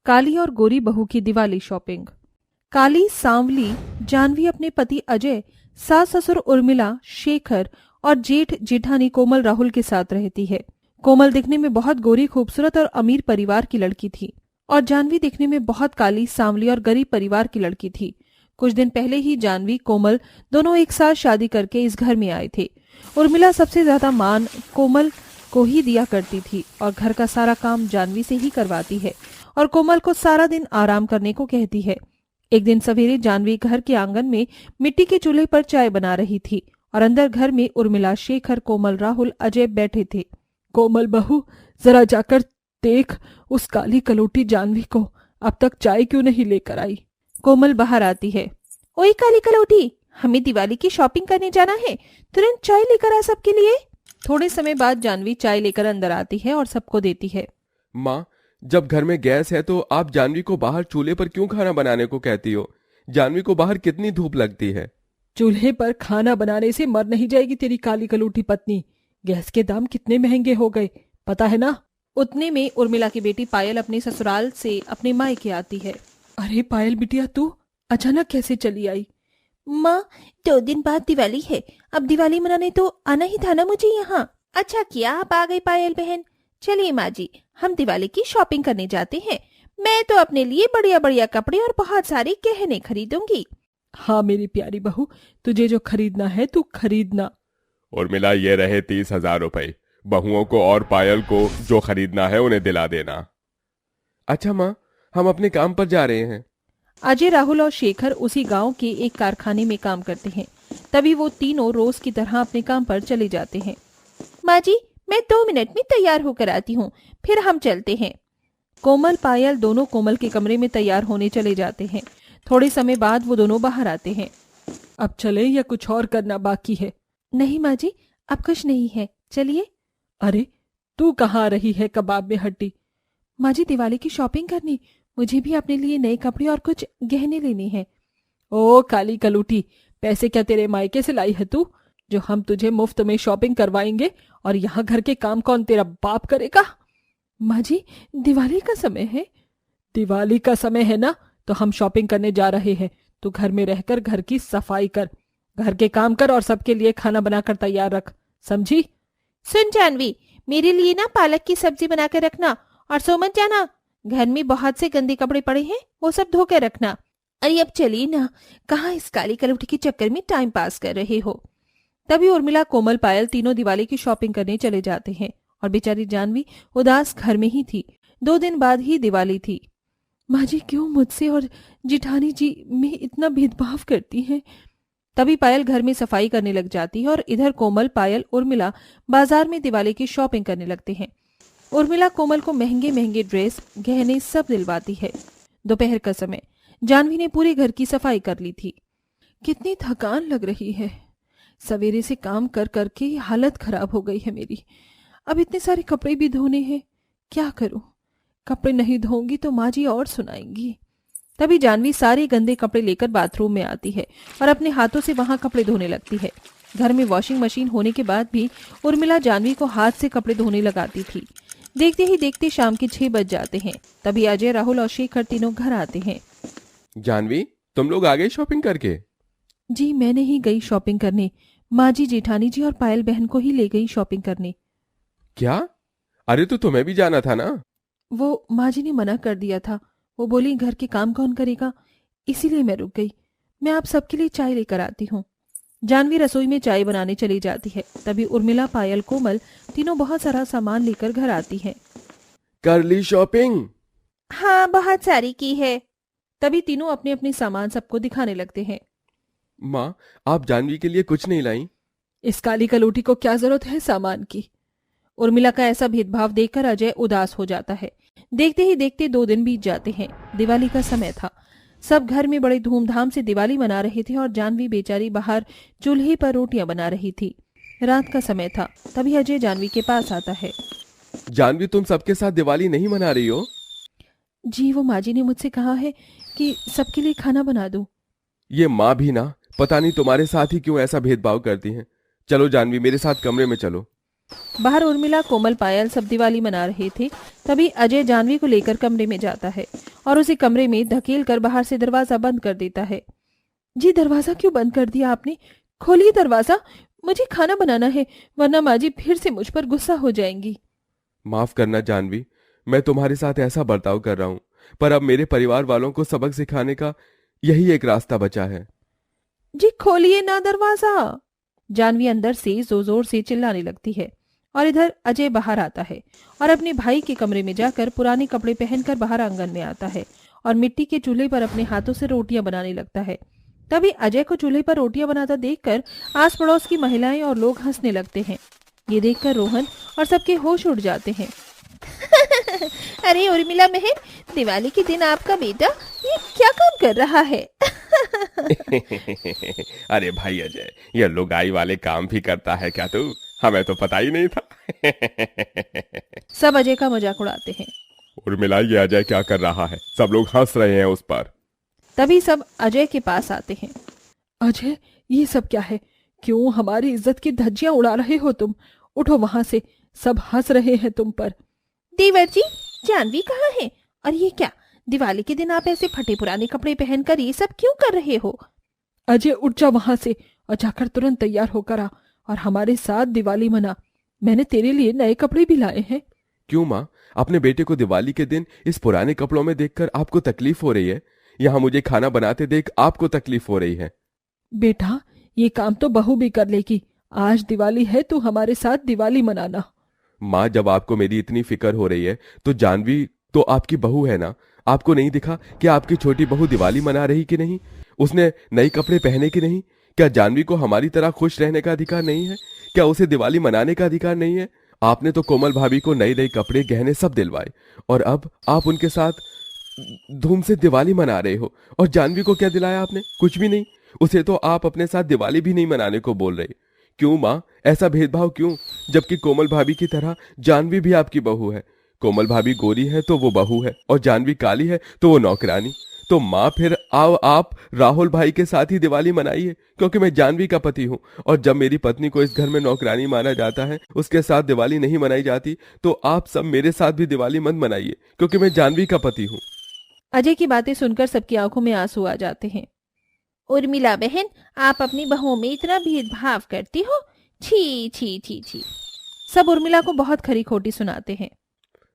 काली और गोरी बहू की दिवाली शॉपिंग। काली, सांवली जानवी अपने पति अजय, सास ससुर उर्मिला, शेखर और जेठ जेठानी कोमल राहुल के साथ रहती है। कोमल दिखने में बहुत गोरी, खूबसूरत और अमीर परिवार की लड़की थी और जानवी दिखने में बहुत काली, सांवली और गरीब परिवार की लड़की थी। कुछ दिन पहले ही जानवी, कोमल दोनों एक साथ शादी करके इस घर में आए थे। उर्मिला सबसे ज्यादा मान कोमल को ही दिया करती थी और घर का सारा काम जानवी से ही करवाती है और कोमल को सारा दिन आराम करने को कहती है। एक दिन सवेरे जानवी घर के आंगन में मिट्टी के चूल्हे पर चाय बना रही थी और अंदर घर में उर्मिला, शेखर, कोमल, राहुल, अजय बैठे थे। कोमल बहू, जरा जाकर देख उस काली कलोटी जानवी को अब तक चाय क्यों नहीं लेकर आई। कोमल बाहर आती है। ओए काली कलोटी, हमें दिवाली की शॉपिंग करने जाना है, तुरंत चाय लेकर आ सबके लिए। थोड़े समय बाद जानवी चाय लेकर अंदर आती है और सबको देती है। माँ, जब घर में गैस है तो आप जानवी को बाहर चूल्हे पर क्यों खाना बनाने को कहती हो? जानवी को बाहर कितनी धूप लगती है। चूल्हे पर खाना बनाने से मर नहीं जाएगी तेरी काली कलूटी पत्नी। गैस के दाम कितने महंगे हो गए, पता है ना। उतने में उर्मिला की बेटी पायल अपने ससुराल से अपने मायके आती है। अरे पायल बिटिया, तू अचानक कैसे चली आई? माँ, 2 दिन बाद दिवाली है, अब दिवाली मनाने तो आना ही था ना मुझे यहाँ। अच्छा किया आप आ गई पायल बहन। चलिए माँ जी, हम दिवाली की शॉपिंग करने जाते हैं। मैं तो अपने लिए बढ़िया बढ़िया कपड़े और बहुत सारे गहने खरीदूंगी। हाँ मेरी प्यारी बहू, तुझे जो खरीदना है तू खरीदना। उर्मिला, ये रहे 30,000 रुपए। बहुओं को और पायल को जो खरीदना है उन्हें दिला देना। अच्छा माँ, हम अपने काम पर जा रहे हैं। अजय, राहुल और शेखर उसी गांव के एक कारखाने में काम करते हैं। तभी वो तीनों रोज की तरह अपने काम पर चले जाते हैं। माँ जी, मैं 2 मिनट में तैयार होकर आती हूँ, फिर हम चलते हैं। कोमल, पायल दोनों कोमल के कमरे में तैयार होने चले जाते हैं। थोड़े समय बाद वो दोनों बाहर आते हैं। अब चले या कुछ और करना बाकी है? नहीं माँ जी, अब कुछ नहीं है, चलिए। अरे तू कहाँ रही है कबाब में हड्डी? माँ जी, दिवाली की शॉपिंग करनी, मुझे भी अपने लिए नए कपड़े और कुछ गहने लेने हैं। ओ काली कलूटी, पैसे क्या तेरे मायके से लाई है तू, जो हम तुझे मुफ्त में शॉपिंग करवाएंगे और यहाँ घर के काम कौन तेरा बाप करेगा? माँ जी, दिवाली का समय है। दिवाली का समय है ना, तो हम शॉपिंग करने जा रहे हैं। तू घर में रहकर घर की सफाई कर, घर के काम कर और सबके लिए खाना बनाकर तैयार रख, समझी? सुन जानवी, मेरे लिए ना पालक की सब्जी बनाकर रखना और सो मत जाना। घर में बहुत से गंदे कपड़े पड़े हैं, वो सब धो कर रखना। अरे अब चलिए ना, कहाँ इस काली कलौटी के चक्कर में टाइम पास कर रहे हो। तभी उर्मिला, कोमल, पायल तीनों दिवाली की शॉपिंग करने चले जाते हैं और बेचारी जानवी उदास घर में ही थी। 2 दिन बाद ही दिवाली थी। माँ जी, क्यों मुझसे और जिठानी जी में इतना भेदभाव करती हैं? तभी पायल घर में सफाई करने लग जाती है और इधर कोमल, पायल, उर्मिला बाजार में दिवाली की शॉपिंग करने लगते हैं। उर्मिला कोमल को महंगे महंगे ड्रेस, गहने सब दिलवाती है। दोपहर का समय, जानवी ने पूरे घर की सफाई कर ली थी। कितनी थकान लग रही है, सवेरे से काम कर करके हालत खराब हो गई है मेरी। अब इतने सारे कपड़े भी धोने हैं, क्या करूं? कपड़े नहीं धोऊंगी तो माँ जी और सुनाएंगी। तभी जानवी सारे गंदे कपड़े लेकर बाथरूम में आती है और अपने हाथों से वहां कपड़े धोने लगती है। घर में वॉशिंग मशीन होने के बाद भी उर्मिला जानवी को हाथ से कपड़े धोने लगाती थी। देखते ही देखते शाम के 6 बज जाते हैं। तभी अजय, राहुल और शेखर तीनों घर आते हैं। जानवी, तुम लोग आ गए शॉपिंग करके? जी, मैं नहीं गई शॉपिंग करने, माँ जी, जेठानी जी और पायल बहन को ही ले गई शॉपिंग करने। क्या? अरे तो तुम्हें भी जाना था ना। वो माँ जी ने मना कर दिया था, वो बोली घर के काम कौन करेगा, इसीलिए मैं रुक गई। मैं आप सबके लिए चाय लेकर आती हूँ। जानवी रसोई में चाय बनाने चली जाती है। तभी उर्मिला, पायल, कोमल तीनों बहुत सारा सामान लेकर घर आती हैं। कर ली शॉपिंग? हाँ, बहुत सारी की है। तभी तीनों अपने अपने सामान सबको दिखाने लगते हैं। माँ, आप जानवी के लिए कुछ नहीं लाई? इस काली कलोटी को क्या जरूरत है सामान की? उर्मिला का ऐसा भेदभाव देखकर अजय उदास हो जाता है। देखते ही देखते 2 दिन बीत जाते हैं। दिवाली का समय था। सब घर में बड़े धूमधाम से दिवाली मना रहे थे और जानवी बेचारी बाहर चूल्हे पर रोटियां बना रही थी। रात का समय था। तभी अजय जानवी के पास आता है। जानवी, तुम सबके साथ दिवाली नहीं मना रही हो? जी, वो माँ जी ने मुझसे कहा है कि सबके लिए खाना बना दूं। ये माँ भी ना, पता नहीं तुम्हारे साथ ही क्यों ऐसा भेदभाव करती हैं। चलो जानवी, मेरे साथ कमरे में चलो। बाहर उर्मिला, कोमल, पायल सब दिवाली मना रहे थे। तभी अजय जानवी को लेकर कमरे में जाता है और उसे कमरे में धकेल कर बाहर से दरवाजा बंद कर देता है। जी, दरवाजा क्यों बंद कर दिया आपने? खोलिए दरवाजा, मुझे खाना बनाना है, वरना माँ जी फिर से मुझ पर गुस्सा हो जाएंगी। माफ करना जानवी, मैं तुम्हारे साथ ऐसा बर्ताव कर रहा हूं, पर अब मेरे परिवार वालों को सबक सिखाने का यही एक रास्ता बचा है। जी खोलिए ना दरवाजा। जानवी अंदर से जोर जोर से चिल्लाने लगती है और इधर अजय बाहर आता है और अपने भाई के कमरे में जाकर पुराने कपड़े पहनकर बाहर आंगन में आता है और मिट्टी के चूल्हे पर अपने हाथों से रोटियां बनाने लगता है। तभी अजय को चूल्हे पर रोटियां बनाता देखकर आस पड़ोस की महिलाएं और लोग हंसने लगते हैं। ये देखकर रोहन और सबके होश उड़ जाते हैं। अरे उर्मिला बहन, दिवाली के दिन आपका बेटा ये क्या काम कर रहा है? अरे भाई अजय, ये लुगाई वाले काम भी करता है क्या तू? हमें तो पता ही नहीं था। सब अजय का मजाक उड़ाते हैं। उर्मिला, ये अजय क्या कर रहा है? सब लोग हंस रहे हैं उस पर। तभी सब अजय के पास आते हैं। अजय, ये सब क्या है? क्यों हमारी इज्जत की धज्जियां उड़ा रहे हो तुम? उठो वहां से, सब हंस रहे हैं तुम पर। देवर जी, जानवी कहाँ है? और ये क्या, दिवाली के दिन आप ऐसे फटे पुराने कपड़े पहनकर ये सब क्यों कर रहे हो? अजय, उठ जा वहां से और जाकर तुरंत तैयार होकर आ और हमारे साथ दिवाली मना। मैंने तेरे लिए नए कपड़े भी लाए हैं। क्यों माँ, अपने बेटे को दिवाली के दिन इस पुराने कपड़ों में देखकर आपको तकलीफ हो रही है? यहाँ मुझे खाना बनाते देख आपको तकलीफ हो रही है? बेटा, ये काम तो बहू भी कर लेगी। आज दिवाली है, तू हमारे साथ दिवाली मनाना। माँ, जब आपको मेरी इतनी फिक्र हो रही है तो जानवी तो आपकी बहू है ना? आपको नहीं दिखा कि आपकी छोटी बहू दिवाली मना रही कि नहीं? उसने नए कपड़े पहने कि नहीं? क्या जानवी को हमारी तरह खुश रहने का अधिकार नहीं है? क्या उसे दिवाली मनाने का अधिकार नहीं है? आपने तो कोमल भाभी को नए नए कपड़े गहने सब दिलवाए और अब आप उनके साथ धूम से दिवाली मना रहे हो। और जानवी को क्या दिलाया आपने? कुछ भी नहीं। उसे तो आप अपने साथ दिवाली भी नहीं मनाने को बोल रहे। क्यों माँ, ऐसा भेदभाव क्यों? जबकि कोमल भाभी की तरह जानवी भी आपकी बहू है। कोमल भाभी गोरी है तो वो बहू है और जानवी काली है तो वो नौकरानी। तो माँ, फिर आओ आप राहुल भाई के साथ ही दिवाली मनाइए, क्योंकि मैं जानवी का पति हूँ। और जब मेरी पत्नी को इस घर में नौकरानी माना जाता है, उसके साथ दिवाली नहीं मनाई जाती, तो आप सब मेरे साथ भी दिवाली मत मनाइए, क्योंकि मैं जानवी का पति हूँ। अजय की बातें सुनकर सबकी आंखों में आंसू आ जाते हैं। उर्मिला बहन, आप अपनी बहुओं में इतना भेदभाव करती हो? छी छी छी छी। सब उर्मिला को बहुत खरी खोटी सुनाते हैं।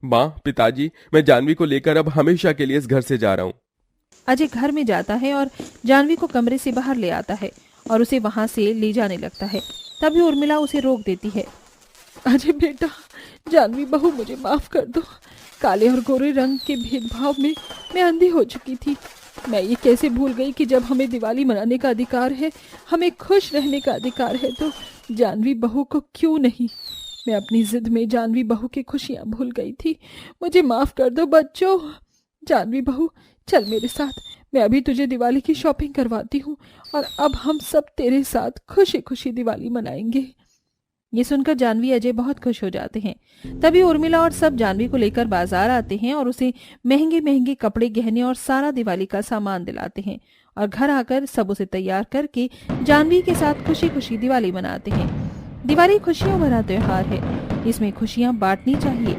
माँ, पिताजी, मैं जानवी को लेकर अब हमेशा के लिए इस घर से जा रहा हूँ। अजय घर में जाता है और जानवी को कमरे से बाहर ले आता है और उसे वहां से ले जाने लगता है। तभी उर्मिला उसे रोक देती है। अजय बेटा, जानवी बहू, मुझे माफ कर दो। काले और गोरे रंग के भेदभाव में मैं अंधी हो चुकी थी। मैं ये कैसे भूल गई कि जब हमें दिवाली मनाने का अधिकार है, हमें खुश रहने का अधिकार है, तो जानवी बहू को क्यों नहीं? मैं अपनी जिद में जानवी बहू की खुशियां भूल गई थी। मुझे माफ कर दो बच्चों। जानवी बहू, चल मेरे साथ, मैं अभी तुझे दिवाली की शॉपिंग करवाती हूँ और अब हम सब तेरे साथ खुशी खुशी दिवाली मनाएंगे। ये सुनकर जानवी अजय बहुत खुश हो जाते हैं। तभी उर्मिला और सब जानवी को लेकर बाजार आते हैं और उसे महंगे महंगे कपड़े, गहने और सारा दिवाली का सामान दिलाते हैं और घर आकर सब उसे तैयार करके जानवी के साथ खुशी खुशी दिवाली मनाते हैं। दिवाली खुशियों भरा त्योहार है, इसमें खुशियां बांटनी चाहिए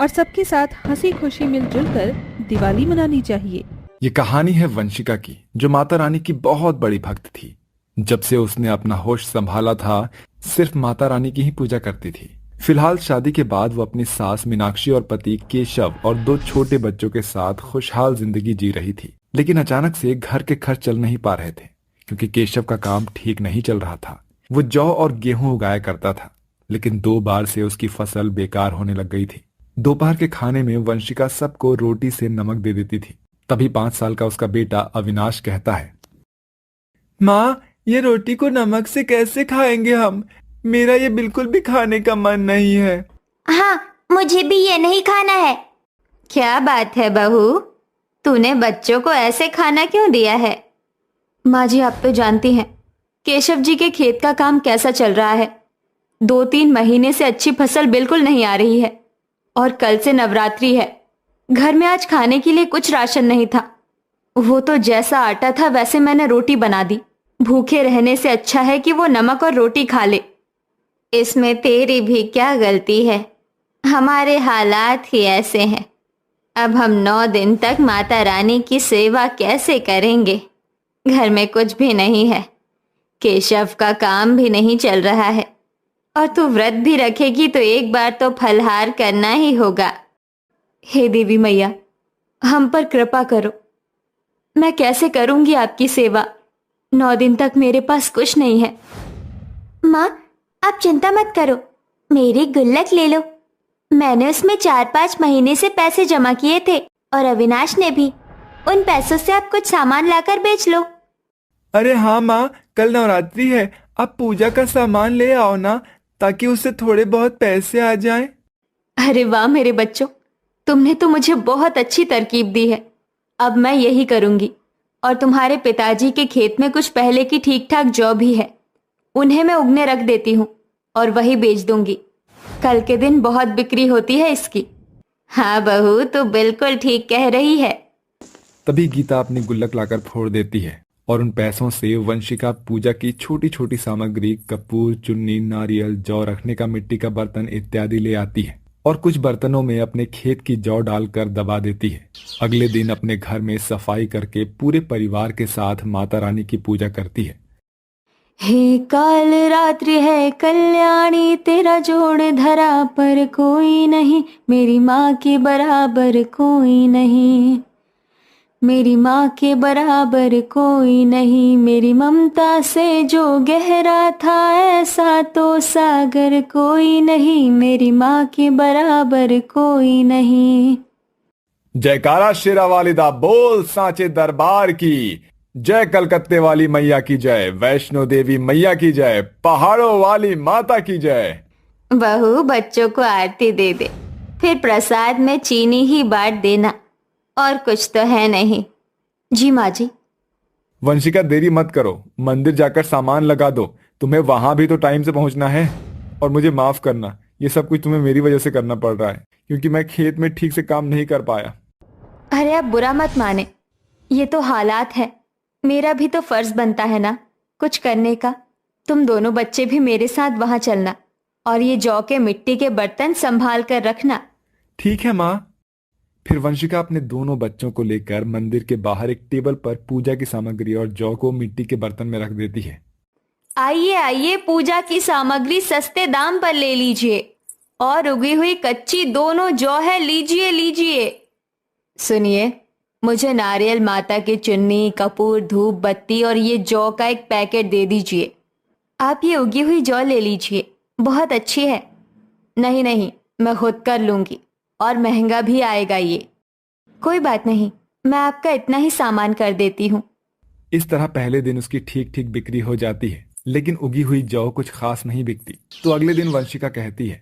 और सबके साथ हंसी खुशी मिलजुल कर दिवाली मनानी चाहिए। ये कहानी है वंशिका की, जो माता रानी की बहुत बड़ी भक्त थी। जब से उसने अपना होश संभाला था, सिर्फ माता रानी की ही पूजा करती थी। फिलहाल शादी के बाद वो अपनी सास मीनाक्षी और पति केशव और 2 छोटे बच्चों के साथ खुशहाल जिंदगी जी रही थी। लेकिन अचानक से घर के खर्च चल नहीं पा रहे थे, क्योंकि केशव का काम ठीक नहीं चल रहा था। वो जौ और गेहूं उगाया करता था, लेकिन 2 बार से उसकी फसल बेकार होने लग गई थी। दोपहर के खाने में वंशिका सबको रोटी से नमक दे देती थी। तभी 5 साल का उसका बेटा अविनाश कहता है, माँ, ये रोटी को नमक से कैसे खाएंगे हम? मेरा ये बिल्कुल भी खाने का मन नहीं है। हाँ, मुझे भी ये नहीं खाना है। क्या बात है बहू, तूने बच्चों को ऐसे खाना क्यों दिया है? माँ जी, आप तो जानती हैं केशव जी के खेत का काम कैसा चल रहा है। 2-3 महीने से अच्छी फसल बिल्कुल नहीं आ रही है और कल से नवरात्रि है। घर में आज खाने के लिए कुछ राशन नहीं था। वो तो जैसा आटा था वैसे मैंने रोटी बना दी। भूखे रहने से अच्छा है कि वो नमक और रोटी खा ले। इसमें तेरी भी क्या गलती है? हमारे हालात ही ऐसे हैं। अब हम 9 दिन तक माता रानी की सेवा कैसे करेंगे? घर में कुछ भी नहीं है, केशव का काम भी नहीं चल रहा है, और तू व्रत भी रखेगी तो एक बार तो फलहार करना ही होगा। हे देवी मैया, हम पर कृपा करो। मैं कैसे करूंगी आपकी सेवा? 9 दिन तक मेरे पास कुछ नहीं है। माँ, आप चिंता मत करो, मेरी गुल्लक ले लो। मैंने उसमें 4-5 महीने से पैसे जमा किए थे, और अविनाश ने भी। उन पैसों से आप कुछ सामान लाकर बेच लो। अरे हाँ माँ, कल नवरात्रि है, आप पूजा का सामान ले आओ ना, ताकि उससे थोड़े बहुत पैसे आ जाएं। अरे वाह मेरे बच्चों, तुमने तो मुझे बहुत अच्छी तरकीब दी है। अब मैं यही करूंगी। और तुम्हारे पिताजी के खेत में कुछ पहले की ठीक ठाक जौ भी है, उन्हें मैं उगने रख देती हूँ और वही बेच दूंगी। कल के दिन बहुत बिक्री होती है इसकी। हाँ बहू, तू बिल्कुल ठीक कह रही है। तभी गीता अपनी गुल्लक लाकर फोड़ देती है और उन पैसों से वंशिका पूजा की छोटी छोटी सामग्री, कपूर, चुन्नी, नारियल, जौ रखने का मिट्टी का बर्तन इत्यादि ले आती है और कुछ बर्तनों में अपने खेत की जौ डालकर दबा देती है। अगले दिन अपने घर में सफाई करके पूरे परिवार के साथ माता रानी की पूजा करती है। हे काल रात्रि है कल्याणी, तेरा जोड़ धरा पर कोई नहीं, मेरी माँ के बराबर कोई नहीं, मेरी माँ के बराबर कोई नहीं, मेरी ममता से जो गहरा था ऐसा तो सागर कोई नहीं, मेरी माँ के बराबर कोई नहीं। जयकारा शेरा वालिदा बोल सांचे दरबार की जय, कलकत्ते वाली मैया की जय, वैष्णो देवी मैया की जय, पहाड़ों वाली माता की जय। बहू, बच्चों को आरती दे दे, फिर प्रसाद में चीनी ही बांट देना, और कुछ तो है नहीं। जी माँ जी। वंशिका, देरी मत करो, मंदिर जाकर सामान लगा दो, तुम्हें वहां भी तो टाइम से पहुंचना है। और मुझे माफ करना, ये सब कुछ तुम्हें मेरी वजह से करना पड़ रहा है, क्योंकि मैं खेत में ठीक से काम नहीं कर पाया। अरे आप बुरा मत माने, ये तो हालात है, मेरा भी तो फर्ज बनता है ना कुछ करने का। तुम दोनों बच्चे भी मेरे साथ वहां चलना, और ये जौ के मिट्टी के बर्तन संभाल कर रखना। ठीक है माँ। फिर वंशिका अपने दोनों बच्चों को लेकर मंदिर के बाहर एक टेबल पर पूजा की सामग्री और जौ को मिट्टी के बर्तन में रख देती है। आइए आइए, पूजा की सामग्री सस्ते दाम पर ले लीजिए, और उगी हुई कच्ची दोनों जौ है, लीजिए लीजिए। सुनिए, मुझे नारियल, माता की चुन्नी, कपूर, धूप बत्ती और ये जौ का एक पैकेट दे दीजिए। आप ये उगी हुई जौ ले लीजिए, बहुत अच्छी है। नहीं नहीं, मैं खुद कर लूंगी, और महंगा भी आएगा ये। कोई बात नहीं, मैं आपका इतना ही सामान कर देती हूँ। इस तरह पहले दिन उसकी ठीक ठीक बिक्री हो जाती है, लेकिन उगी हुई जौ कुछ खास नहीं बिकती। तो अगले दिन वंशिका कहती है,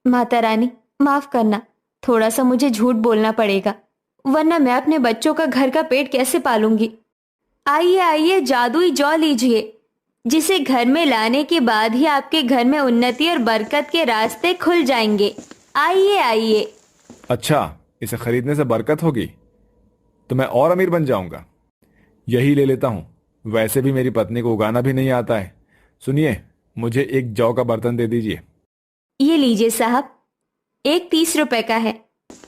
माता रानी माफ करना, थोड़ा सा मुझे झूठ बोलना पड़ेगा, वरना मैं अपने बच्चों का घर का पेट कैसे पालूंगी। आइए आइए, जादुई जौ लीजिए, जिसे घर में लाने के बाद ही आपके घर में उन्नति और बरकत के रास्ते खुल जाएंगे। आइए आइए। अच्छा, इसे खरीदने से बरकत होगी तो मैं और अमीर बन जाऊंगा। यही ले लेता हूं, वैसे भी मेरी पत्नी को उगाना भी नहीं आता है। सुनिए, मुझे एक जौ का बर्तन दे दीजिए। ये लीजिए साहब, एक 30 रुपए का है।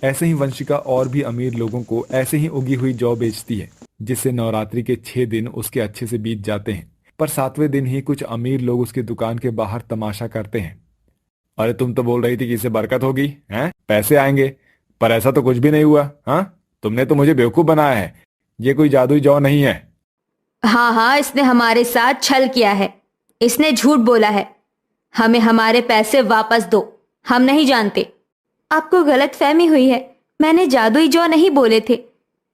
ऐसे ही वंशिका और भी अमीर लोगों को ऐसे ही उगी हुई जौ बेचती है, जिससे नवरात्रि के 6 दिन उसके अच्छे से बीत जाते हैं। पर 7वें दिन ही कुछ अमीर लोग उसकी दुकान के बाहर तमाशा करते हैं। अरे तुम तो बोल रही थी कि इससे बरकत होगी, हैं? पैसे आएंगे, पर ऐसा तो कुछ भी नहीं हुआ। हाँ, तुमने तो मुझे बेवकूफ बनाया है, ये कोई जादुई जौ नहीं है। हाँ हाँ, इसने हमारे साथ छल किया है, इसने झूठ बोला है। हमें हमारे पैसे वापस दो, हम नहीं जानते। आपको गलत फहमी हुई है, मैंने जादुई जौ नहीं बोले थे,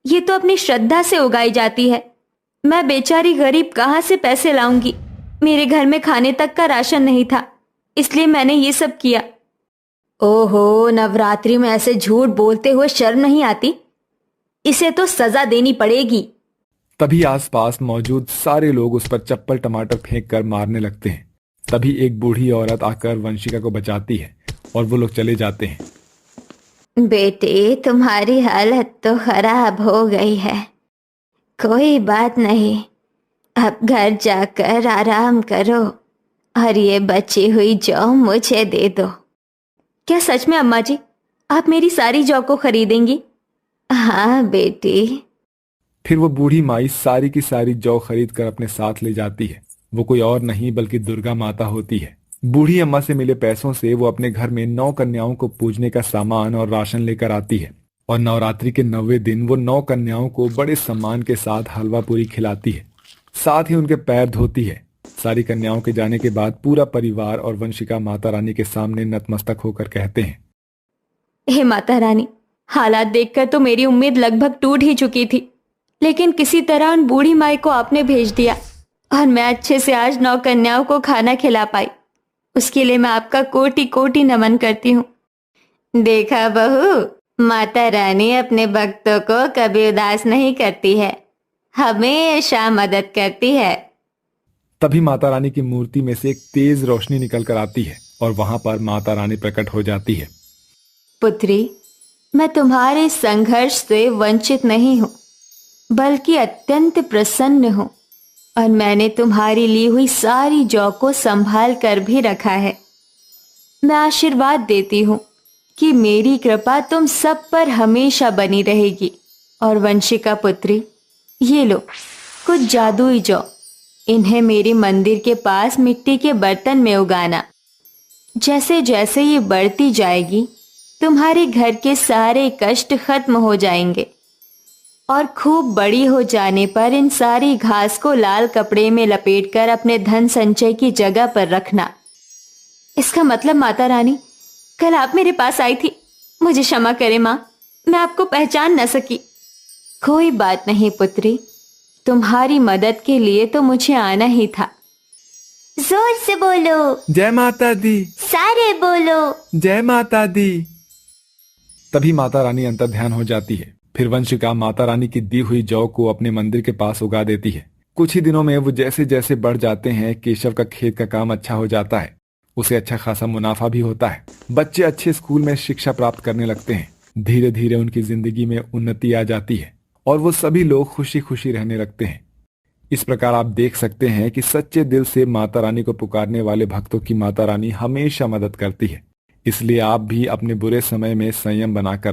ये तो अपनी श्रद्धा से उगाई जाती है। मैं बेचारी गरीब कहाँ से पैसे लाऊंगी, मेरे घर में खाने तक का राशन नहीं था, इसलिए मैंने ये सब किया। ओहो, नवरात्रि में ऐसे झूठ बोलते हुए शर्म नहीं आती? इसे तो सजा देनी पड़ेगी। तभी आसपास मौजूद सारे लोग उस पर चप्पल टमाटर फेंक कर मारने लगते हैं। तभी एक बूढ़ी औरत आकर वंशिका को बचाती है और वो लोग चले जाते हैं। बेटे, तुम्हारी हालत तो खराब हो गई है, कोई बात नहीं, अब घर जाकर आराम करो और ये बची हुई जौ मुझे दे दो। क्या सच में अम्मा जी? आप मेरी सारी जौ को खरीदेंगी? हाँ बेटी। फिर वो बूढ़ी माई सारी की सारी जौ खरीद कर अपने साथ ले जाती है। वो कोई और नहीं बल्कि दुर्गा माता होती है। बूढ़ी अम्मा से मिले पैसों से वो अपने घर में 9 कन्याओं को पूजने का सामान और राशन लेकर आती है और नवरात्रि के 9वें दिन वो 9 कन्याओं को बड़े सम्मान के साथ हलवा पूरी खिलाती है, साथ ही उनके पैर धोती है। सारी कन्याओं के जाने के बाद पूरा परिवार और वंशिका माता रानी के सामने नतमस्तक होकर कहते हैं, हे माता रानी, हालात देखकर तो मेरी उम्मीद लगभग टूट ही चुकी थी, लेकिन किसी तरह उन बूढ़ी माई को आपने भेज दिया और मैं अच्छे से आज 9 कन्याओं को खाना खिला पाई। उसके लिए मैं आपका कोटि कोटि नमन करती हूँ। देखा बहू, माता रानी अपने भक्तों को कभी उदास नहीं करती है, हमेशा मदद करती है। तभी माता रानी की मूर्ति में से एक तेज रोशनी निकल कर आती है और वहां पर माता रानी प्रकट हो जाती है। पुत्री, मैं तुम्हारे संघर्ष से वंचित नहीं हूं, बल्कि अत्यंत प्रसन्न हूं और मैंने तुम्हारी ली हुई सारी जौ को संभाल कर भी रखा है। मैं आशीर्वाद देती हूं कि मेरी कृपा तुम सब पर हमेशा बनी रहेगी। और वंशिका पुत्री, ये लो कुछ जादुई जौ, इन्हें मेरे मंदिर के पास मिट्टी के बर्तन में उगाना। जैसे जैसे ये बढ़ती जाएगी तुम्हारे घर के सारे कष्ट खत्म हो जाएंगे और खूब बड़ी हो जाने पर इन सारी घास को लाल कपड़े में लपेटकर अपने धन संचय की जगह पर रखना। इसका मतलब माता रानी, कल आप मेरे पास आई थी, मुझे क्षमा करें माँ, मैं आपको पहचान न सकी। कोई बात नहीं पुत्री, तुम्हारी मदद के लिए तो मुझे आना ही था। जोर से बोलो, जय माता दी, सारे बोलो, जय माता दी। तभी माता रानी अंतर्ध्यान हो जाती है। फिर वंशिका माता रानी की दी हुई जौ को अपने मंदिर के पास उगा देती है। कुछ ही दिनों में वो जैसे जैसे बढ़ जाते हैं, केशव का खेत का काम अच्छा हो जाता है। उसे अच्छा खासा मुनाफा भी होता है। बच्चे अच्छे स्कूल में शिक्षा प्राप्त करने लगते हैं। धीरे धीरे उनकी जिंदगी में उन्नति आ जाती है और वो सभी लोग खुशी खुशी रहने लगते हैं। इस प्रकार आप देख सकते हैं कि सच्चे दिल से माता रानी को पुकारने वाले भक्तों की माता रानी हमेशा मदद करती है। इसलिए आप भी अपने बुरे समय में संयम बनाकर रखें।